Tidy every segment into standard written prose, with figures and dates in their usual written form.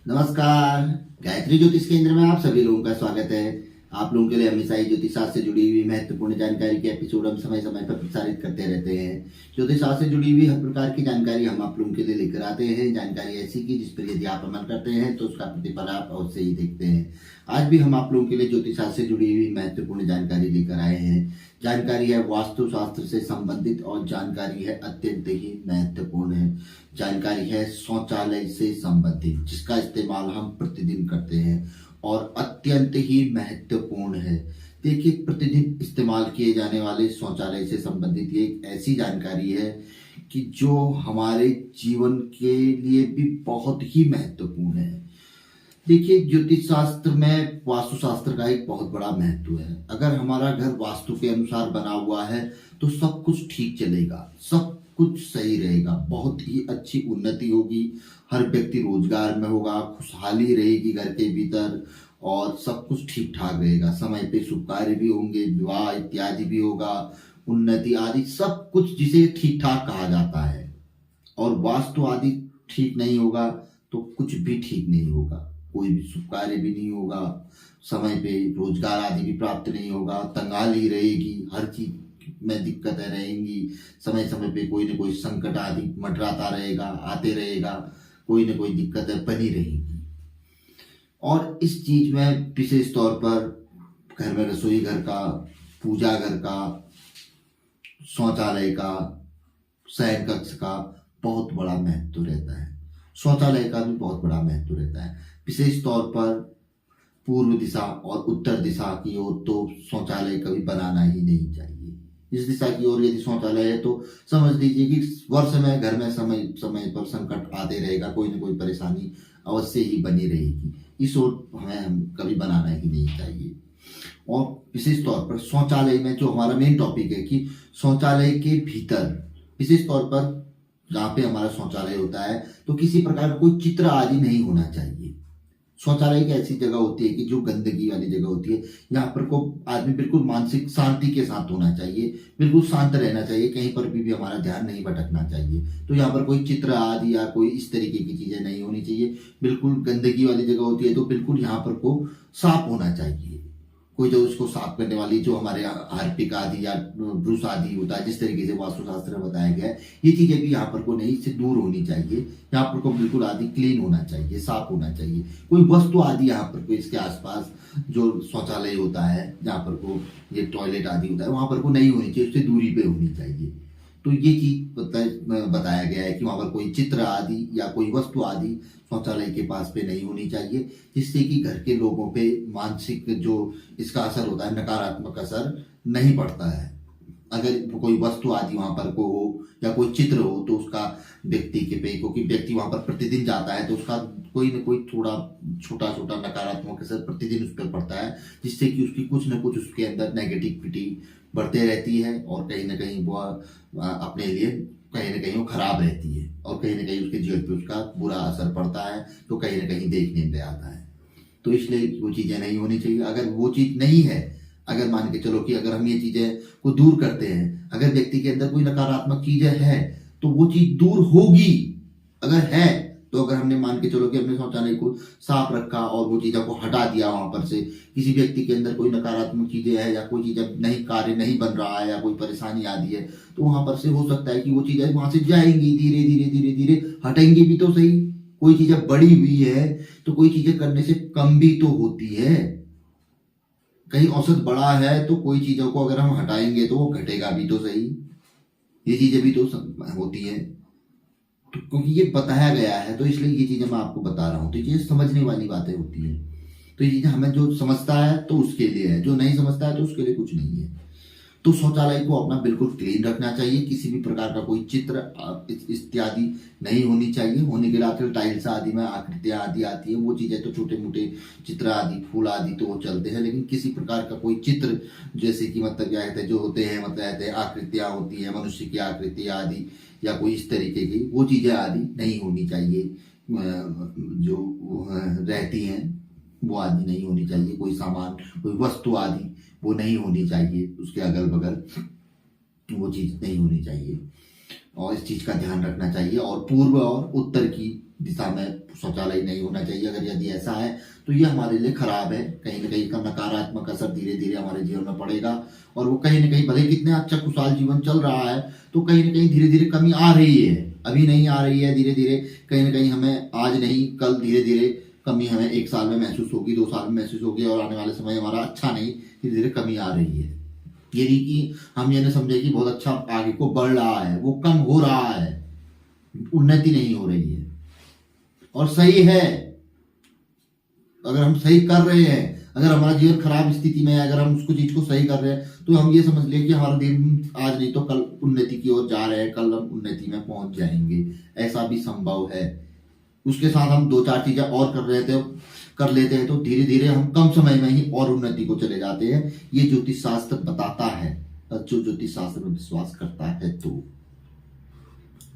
नमस्कार। गायत्री ज्योतिष केंद्र में आप सभी लोगों का स्वागत है। आप लोगों के लिए हमेशा ही ज्योतिष शास्त्र से जुड़ी हुई महत्वपूर्ण जानकारी के एपिसोड हम समय समय पर प्रसारित करते रहते हैं। ज्योतिष शास्त्र से जुड़ी हुई हर प्रकार की जानकारी हम आप लोगों के लिए लेकर आते हैं। जानकारी ऐसी की जिस पर यदि आप अमल करते हैं तो उसका प्रतिफल आप अवश्य ही देखते हैं। आज भी हम आप लोगों के लिए ज्योतिष शास्त्र से जुड़ी हुई महत्वपूर्ण जानकारी लेकर आए हैं। जानकारी है वास्तु शास्त्र से संबंधित और जानकारी है अत्यंत ही महत्वपूर्ण है। जानकारी है शौचालय से संबंधित, जिसका इस्तेमाल हम प्रतिदिन करते हैं और अत्यंत ही महत्वपूर्ण है। देखिए, प्रतिदिन इस्तेमाल किए जाने वाले शौचालय से संबंधित ये एक ऐसी जानकारी है कि जो हमारे जीवन के लिए भी बहुत ही महत्वपूर्ण है। देखिए, ज्योतिष शास्त्र में वास्तु शास्त्र का एक बहुत बड़ा महत्व है। अगर हमारा घर वास्तु के अनुसार बना हुआ है तो सब कुछ ठीक चलेगा, सब कुछ सही रहेगा, बहुत ही अच्छी उन्नति होगी, हर व्यक्ति रोजगार में होगा, खुशहाली रहेगी घर के भीतर और सब कुछ ठीक ठाक रहेगा। समय पे शुभ कार्य भी होंगे, विवाह इत्यादि भी होगा, उन्नति आदि सब कुछ जिसे ठीक ठाक कहा जाता है। और वास्तु आदि ठीक नहीं होगा तो कुछ भी ठीक नहीं होगा, कोई भी शुभ कार्य भी नहीं होगा, समय पे रोजगार आदि भी प्राप्त नहीं होगा, तंगाली रहेगी, हर चीज में दिक्कतें रहेंगी, समय समय पे कोई ना कोई संकट आदि मंडराता रहेगा, आते रहेगा, कोई ना कोई दिक्कतें बनी रहेगी। और इस चीज में विशेष तौर पर घर में रसोई घर का, पूजा घर का, शौचालय का, शयन कक्ष का बहुत बड़ा महत्व रहता है। शौचालय का भी बहुत बड़ा महत्व रहता है। विशेष तौर पर पूर्व दिशा और उत्तर दिशा की ओर तो शौचालय कभी बनाना ही नहीं चाहिए। इस दिशा की ओर यदि शौचालय है तो समझ लीजिए कि वर्ष में घर में समय समय पर संकट आते रहेगा, कोई ना कोई परेशानी अवश्य ही बनी रहेगी। इस ओर हमें हम कभी बनाना ही नहीं चाहिए। और विशेष तौर पर शौचालय में जो हमारा मेन टॉपिक है कि शौचालय के भीतर विशेष तौर पर जहाँ पे हमारा शौचालय होता है तो किसी प्रकार का कोई चित्र आदि नहीं होना चाहिए। शौचालय एक ऐसी जगह होती है कि जो गंदगी वाली जगह होती है, यहाँ पर को आदमी बिल्कुल मानसिक शांति के साथ होना चाहिए, बिल्कुल शांत रहना चाहिए, कहीं पर भी हमारा ध्यान नहीं भटकना चाहिए। तो यहाँ पर कोई चित्र आदि या कोई इस तरीके की चीजें नहीं होनी चाहिए। बिल्कुल गंदगी वाली जगह होती है तो बिल्कुल यहाँ पर को साफ होना चाहिए। कोई जो उसको साफ करने वाली जो हमारे हार्पिक आदि या ब्रूस आदि होता है, जिस तरीके से वास्तुशास्त्र में बताया गया है, ये चीजें भी यहाँ पर को नहीं से दूर होनी चाहिए। यहाँ पर को बिल्कुल आदि क्लीन होना चाहिए, साफ होना चाहिए। कोई वस्तु आदि यहाँ पर को इसके आसपास जो शौचालय होता है, जहाँ पर को ये टॉयलेट आदि होता है, वहां पर को नहीं होनी चाहिए, उससे दूरी पे होनी चाहिए। तो ये चीज बताया गया है कि वहां पर कोई चित्र आदि या कोई वस्तु आदि शौचालय के पास पे नहीं होनी चाहिए, जिससे कि घर के लोगों पे मानसिक जो इसका असर होता है, नकारात्मक असर नहीं पड़ता है। अगर कोई वस्तु आदि वहां पर को हो या कोई चित्र हो तो उसका व्यक्ति के पे, क्योंकि व्यक्ति वहां पर प्रतिदिन जाता है तो उसका कोई न कोई थोड़ा छोटा छोटा नकारात्मक असर प्रतिदिन उस पर पड़ता है, जिससे कि उसकी कुछ न कुछ उसके अंदर नेगेटिविटी बढ़ते रहती है और कहीं ना कहीं वो अपने लिए कहीं ना कहीं वो खराब रहती है और कहीं ना कहीं उसके जीवन पे उसका बुरा असर पड़ता है, तो कहीं ना कहीं देखने में आता है। तो इसलिए वो चीजें नहीं होनी चाहिए। अगर वो चीज नहीं है, अगर मान के चलो कि अगर हम ये चीजें को दूर करते हैं, अगर व्यक्ति के अंदर कोई नकारात्मक चीजें है तो वो चीज दूर होगी। अगर है तो अगर हमने मान के चलो कि अपने शौचालय को साफ रखा और वो चीजों को हटा दिया वहां पर से, किसी व्यक्ति के अंदर कोई नकारात्मक चीजें है या कोई चीज नहीं कार्य नहीं बन रहा है या कोई परेशानी आदि है, तो वहां पर से हो सकता है कि वो चीजें वहां से जाएंगी, धीरे धीरे धीरे धीरे हटेंगी भी तो सही। कोई चीजें बड़ी हुई है तो कोई चीजें करने से कम भी तो होती है। कहीं औसत बड़ा है तो कोई चीजों को अगर हम हटाएंगे तो वो घटेगा भी तो सही। ये चीजें भी तो होती है। तो क्योंकि ये बताया गया है तो इसलिए ये चीजें मैं आपको बता रहा हूँ। तो ये समझने वाली बातें होती है। तो ये चीजें हमें जो समझता है तो उसके लिए है, जो नहीं समझता है तो उसके लिए कुछ नहीं है। तो शौचालय को अपना बिल्कुल क्लीन रखना चाहिए। किसी भी प्रकार का कोई चित्र इत्यादि नहीं होनी चाहिए। होने के लिए टाइल्स आदि में आकृतियां आदि आती है, वो चीजें तो छोटे मोटे चित्र आदि फूल आदि तो वो चलते हैं, लेकिन किसी प्रकार का कोई चित्र जैसे कि मतलब क्या कहते हैं जो होते हैं, मतलब कहते हैं आकृतियां होती है, मनुष्य की आकृति आदि या कोई इस तरीके की वो चीजें आदि नहीं होनी चाहिए। जो रहती हैं वो आदि नहीं होनी चाहिए। कोई सामान कोई वस्तु आदि वो नहीं होनी चाहिए, उसके अगल बगल वो चीज नहीं होनी चाहिए और इस चीज का ध्यान रखना चाहिए। और पूर्व और उत्तर की दिशा में शौचालय नहीं होना चाहिए। अगर यदि ऐसा है तो ये हमारे लिए खराब है, कहीं ना कहीं का नकारात्मक असर धीरे धीरे हमारे जीवन में पड़ेगा। और वो कहीं ना कहीं भले कितने अच्छा खुशहाल जीवन चल रहा है तो कहीं ना कहीं धीरे धीरे कमी आ रही है, अभी नहीं आ रही है, धीरे धीरे कहीं ना कहीं हमें आज नहीं कल धीरे धीरे कमी हमें 1 साल में महसूस होगी, 2 साल में महसूस होगी, और आने वाले समय हमारा अच्छा नहीं, धीरे धीरे कमी आ रही है। ये नहीं कि हम ये नहीं समझे कि बहुत अच्छा आगे को बढ़ रहा है, वो कम हो रहा है, उन्नति नहीं हो रही है। और सही है, अगर हम सही कर रहे हैं, अगर हमारा जीवन खराब स्थिति में है, अगर हम उसको चीज को सही कर रहे हैं तो हम ये समझ लें कि हमारा दिन आज नहीं तो कल उन्नति की ओर जा रहे हैं, कल हम उन्नति में पहुंच जाएंगे, ऐसा भी संभव है। उसके साथ हम 2-4 चीजें और कर लेते हैं तो धीरे धीरे हम कम समय में ही और उन्नति को चले जाते हैं। ये ज्योतिष शास्त्र बताता है, जो ज्योतिष शास्त्र में विश्वास करता है। तो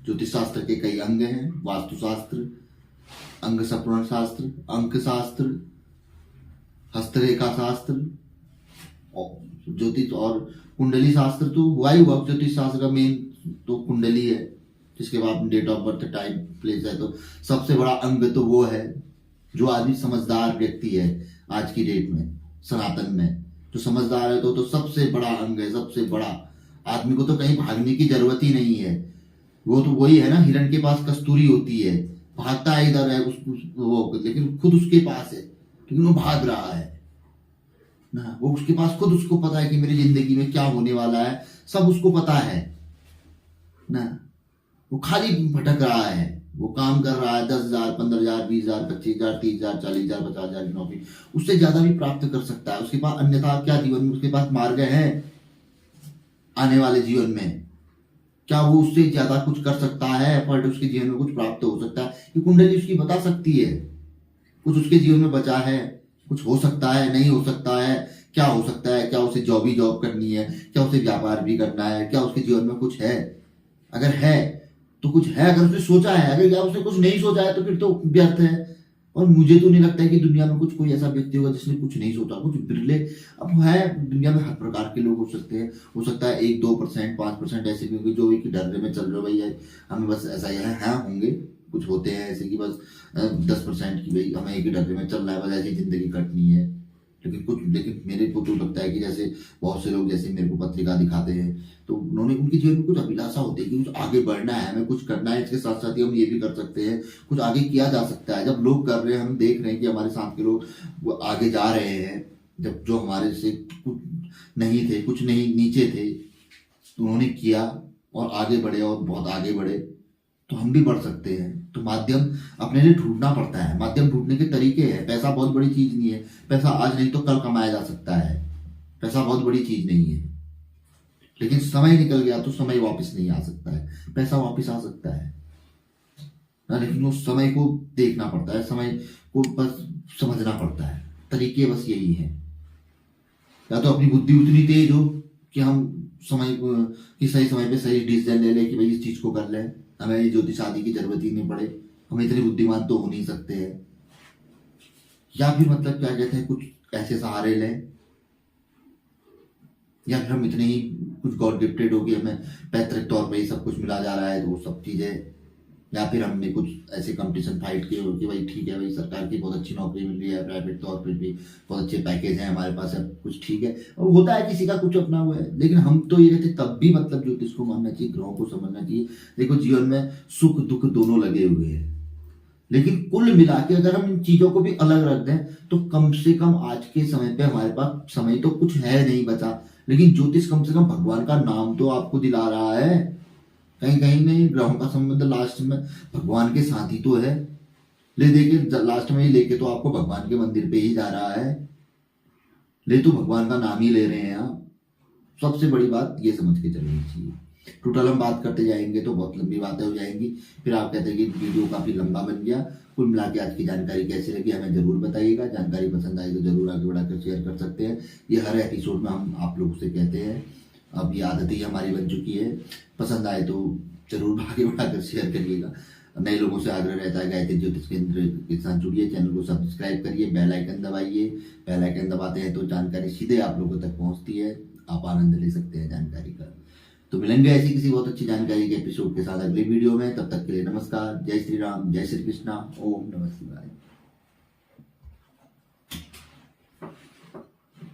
ज्योतिष शास्त्र के कई अंग हैं, वास्तुशास्त्र, अंग सपूर्ण शास्त्र, अंक शास्त्र, हस्तरेखा शास्त्र, ज्योतिष और कुंडली शास्त्र तो हुआ ही हुआ। ज्योतिष शास्त्र का मेन तो कुंडली है, जिसके बाद date of birth, time, place है। तो सबसे बड़ा अंग तो वो है। जो आदमी समझदार व्यक्ति है आज की डेट में, सनातन में जो समझदार है तो सबसे बड़ा अंग है, सबसे बड़ा। आदमी को तो कहीं भागने की जरूरत ही नहीं है। वो तो वही है ना, हिरण के पास कस्तूरी होती है, भागता है इधर है वो, लेकिन खुद उसके पास है, लेकिन वो भाग रहा है ना। वो उसके पास खुद, उसको पता है कि मेरी जिंदगी में क्या होने वाला है, सब उसको पता है ना। वो खाली भटक रहा है, वो काम कर रहा है, 10,000, 15,000, 20,000, 25,000, 30,000, 40,000, 50,000 की नौकरी, उससे ज्यादा भी प्राप्त कर सकता है उसके पास। अन्यथा क्या जीवन में उसके पास मार्ग है आने वाले जीवन में? क्या वो उससे ज्यादा कुछ कर सकता है? एफर्ट उसके जीवन में कुछ प्राप्त हो सकता है? ये कुंडली उसकी बता सकती है। कुछ उसके जीवन में बचा है, कुछ हो सकता है, नहीं हो सकता है, क्या हो सकता है, क्या उसे जॉब करनी है, क्या उसे व्यापार भी करना है, क्या उसके जीवन में कुछ है? अगर है तो कुछ है, अगर उसने सोचा है। अगर या उसने कुछ नहीं सोचा है तो फिर तो व्यर्थ है। और मुझे तो नहीं लगता है कि दुनिया में कुछ कोई ऐसा व्यक्ति होगा जिसने कुछ नहीं सोचा, कुछ बिरले। अब है, दुनिया में हर प्रकार के लोग हो सकते हैं, हो सकता है 1-2%, 5% ऐसे भी होंगे जो कि डरने में चल रहे भाई है, हमें बस ऐसा ही है। हाँ होंगे, कुछ होते हैं ऐसे कि बस 10% की भाई हमें एक डरने में चल रहा है, बस ऐसी जिंदगी कटनी है। लेकिन मेरे को तो लगता है कि जैसे बहुत से लोग जैसे मेरे को पत्रिका दिखाते हैं तो उन्होंने, उनके जीवन में कुछ अभिलाषा होती है कि कुछ आगे बढ़ना है, हमें कुछ करना है, इसके साथ साथ ही हम ये भी कर सकते हैं, कुछ आगे किया जा सकता है। जब लोग कर रहे हैं, हम देख रहे हैं कि हमारे साथ के लोग वो आगे जा रहे हैं, जब जो हमारे से कुछ नहीं थे, कुछ नहीं नीचे थे, तो उन्होंने किया और आगे बढ़े और बहुत आगे बढ़े, तो हम भी बढ़ सकते हैं। तो माध्यम अपने लिए ढूंढना पड़ता है, माध्यम ढूंढने के तरीके हैं। पैसा बहुत बड़ी चीज नहीं है, पैसा आज नहीं तो कल कमाया जा सकता है, पैसा बहुत बड़ी चीज नहीं है। लेकिन समय निकल गया तो समय वापस नहीं आ सकता है, पैसा वापस आ सकता है ना, लेकिन उस समय को देखना पड़ता है, समय को बस समझना पड़ता है। तरीके बस यही है, या तो अपनी बुद्धि उतनी तेज हो कि हम समय को, कि सही समय पे सही डिसीजन ले ले कि भाई इस चीज को कर ले, हमें ये ज्योतिष आदि की जरूरत ही नहीं पड़े, हम इतने बुद्धिमान तो हो नहीं सकते हैं। या फिर मतलब क्या कहते हैं, कुछ ऐसे सहारे लें, या फिर हम इतने ही कुछ गॉड गिफ्टेड हो गए, हमें पैतृक तौर पे ही सब कुछ मिला जा रहा है तो वो सब चीजें, या फिर हमने कुछ ऐसे कंपटीशन फाइट किए हो कि भाई ठीक है भाई सरकार की बहुत अच्छी नौकरी मिल रही है, प्राइवेट तौर पर भी बहुत अच्छे पैकेज है हमारे पास, सब कुछ ठीक है। और होता है किसी का कुछ अपना हुआ है, लेकिन हम तो ये कहते तब भी मतलब ज्योतिष को मानना चाहिए, ग्रहों को समझना चाहिए। देखो जीवन में सुख दुख दोनों लगे हुए हैं, लेकिन कुल मिला के अगर हम इन चीजों को भी अलग रख दें तो कम से कम आज के समय पे हमारे पास समय तो कुछ है नहीं बचा, लेकिन ज्योतिष कम से कम भगवान का नाम तो आपको दिला रहा है। कहीं कहीं नहीं, ग्रहों का संबंध लास्ट में भगवान के साथ ही तो है। ले देके लास्ट में ही लेके तो आपको भगवान के मंदिर पे ही जा रहा है, ले तो भगवान का नाम ही ले रहे हैं आप। सबसे बड़ी बात ये समझ के चलनी चाहिए। टोटल हम बात करते जाएंगे तो बहुत लंबी बातें हो जाएंगी, फिर आप कहते हैं कि वीडियो काफी लंबा बन गया। कुल मिला के आज की जानकारी कैसी लगी हमें जरूर बताइएगा। जानकारी पसंद आई तो जरूर आगे बढ़ाकर शेयर कर सकते हैं। ये हर एपिसोड में हम आप लोगों से कहते हैं, अब ये आदत ही हमारी बन चुकी है। पसंद आए तो जरूर आगे बढ़ाकर शेयर करिएगा। नए लोगों से आग्रह रहता है गायत्री ज्योतिष केंद्र के साथ जुड़िए, चैनल को सब्सक्राइब करिए, बेल आइकन दबाइए। बेल आइकन दबाते हैं तो जानकारी सीधे आप लोगों तक पहुंचती है, आप आनंद ले सकते हैं जानकारी का। तो तो मिलेंगे ऐसी किसी बहुत अच्छी जानकारी के एपिसोड के साथ अगले वीडियो में। तब तक के लिए नमस्कार, जय श्री राम, जय श्री कृष्णा, ओम नमः शिवाय।